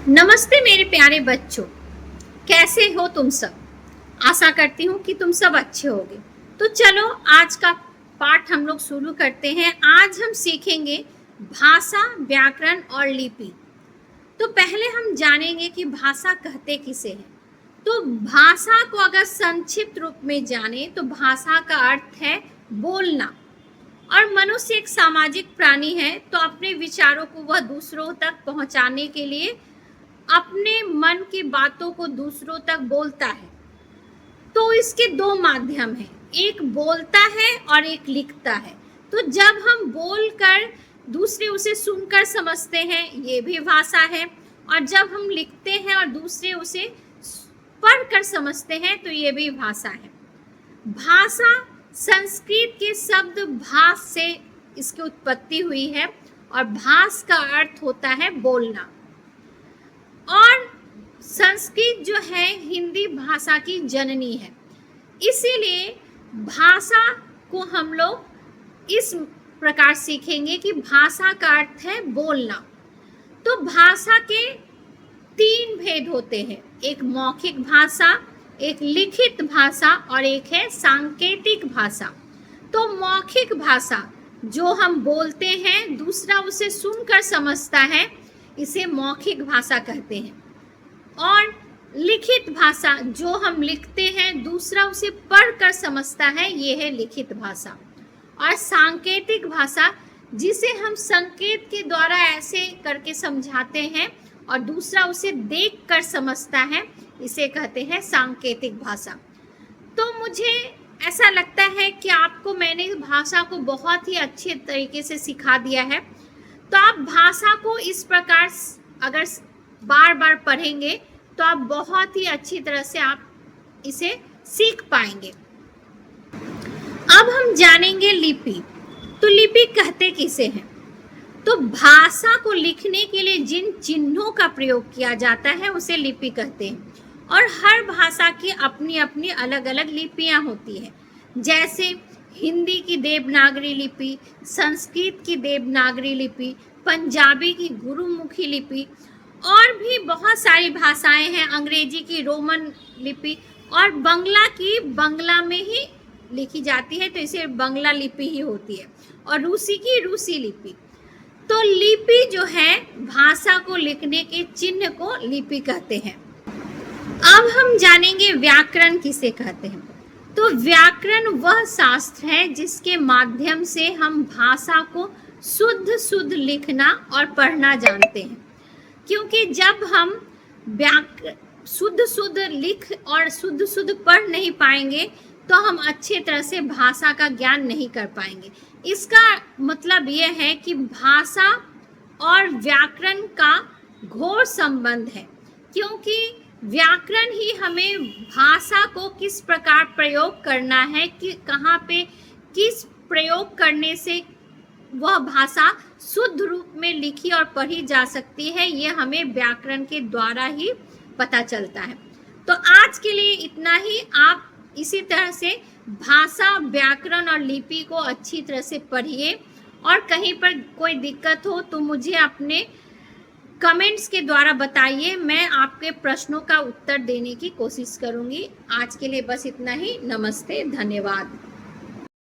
नमस्ते मेरे प्यारे बच्चों, कैसे हो तुम सब। आशा करती हूँ कि तुम सब अच्छे होगे। तो चलो आज का पाठ हम लोग शुरू करते हैं। आज हम सीखेंगे भाषा, व्याकरण और लिपि। तो पहले हम जानेंगे कि भाषा कहते किसे हैं। तो भाषा को अगर संक्षिप्त रूप में जाने तो भाषा का अर्थ है बोलना। और मनुष्य एक सामाजिक प्राणी है, तो अपने विचारों को वह दूसरों तक पहुंचाने के लिए अपने मन की बातों को दूसरों तक बोलता है। तो इसके दो माध्यम हैं, एक बोलता है और एक लिखता है। तो जब हम बोलकर दूसरे उसे सुनकर समझते हैं, ये भी भाषा है। और जब हम लिखते हैं और दूसरे उसे पढ़कर समझते हैं, तो ये भी भाषा है। भाषा संस्कृत के शब्द भास से इसकी उत्पत्ति हुई है और भास का अर्थ होता है बोलना। और संस्कृत जो है हिंदी भाषा की जननी है, इसीलिए भाषा को हम लोग इस प्रकार सीखेंगे कि भाषा का अर्थ है बोलना। तो भाषा के तीन भेद होते हैं, एक मौखिक भाषा, एक लिखित भाषा और एक है सांकेतिक भाषा। तो मौखिक भाषा जो हम बोलते हैं, दूसरा उसे सुनकर समझता है, इसे मौखिक भाषा कहते हैं। और लिखित भाषा जो हम लिखते हैं, दूसरा उसे पढ़कर समझता है, ये है लिखित भाषा। और सांकेतिक भाषा जिसे हम संकेत के द्वारा ऐसे करके समझाते हैं और दूसरा उसे देखकर समझता है, इसे कहते हैं सांकेतिक भाषा। तो मुझे ऐसा लगता है कि आपको मैंने भाषा को बहुत ही अच्छे तरीके से सिखा दिया है। तो आप भाषा को इस प्रकार अगर बार बार पढ़ेंगे तो आप बहुत ही अच्छी तरह से आप इसे सीख पाएंगे। अब हम जानेंगे लिपि। तो लिपि कहते किसे हैं? तो भाषा को लिखने के लिए जिन चिन्हों का प्रयोग किया जाता है उसे लिपि कहते हैं। और हर भाषा की अपनी अपनी अलग अलग लिपियां होती है। जैसे हिंदी की देवनागरी लिपि, संस्कृत की देवनागरी लिपि, पंजाबी की गुरुमुखी लिपि और भी बहुत सारी भाषाएं हैं, अंग्रेजी की रोमन लिपि और बंगला की बंगला में ही लिखी जाती है, तो इसे बंगला लिपि ही होती है। और रूसी की रूसी लिपि। तो लिपि जो है भाषा को लिखने के चिन्ह को लिपि कहते हैं। अब हम जानेंगे व्याकरण किसे कहते हैं। तो व्याकरण वह शास्त्र है जिसके माध्यम से हम भाषा को शुद्ध लिखना और पढ़ना जानते हैं। क्योंकि जब हम शुद्ध लिख और शुद्ध पढ़ नहीं पाएंगे तो हम अच्छे तरह से भाषा का ज्ञान नहीं कर पाएंगे। इसका मतलब यह है कि भाषा और व्याकरण का घोर संबंध है, क्योंकि व्याकरण ही हमें भाषा को किस प्रकार प्रयोग करना है, कि कहाँ पे किस प्रयोग करने से वह भाषा शुद्ध रूप में लिखी और पढ़ी जा सकती है, ये हमें व्याकरण के द्वारा ही पता चलता है। तो आज के लिए इतना ही। आप इसी तरह से भाषा, व्याकरण और लिपि को अच्छी तरह से पढ़िए। और कहीं पर कोई दिक्कत हो तो मुझे अपने कमेंट्स के द्वारा बताइए, मैं आपके प्रश्नों का उत्तर देने की कोशिश करूंगी। आज के लिए बस इतना ही। नमस्ते, धन्यवाद।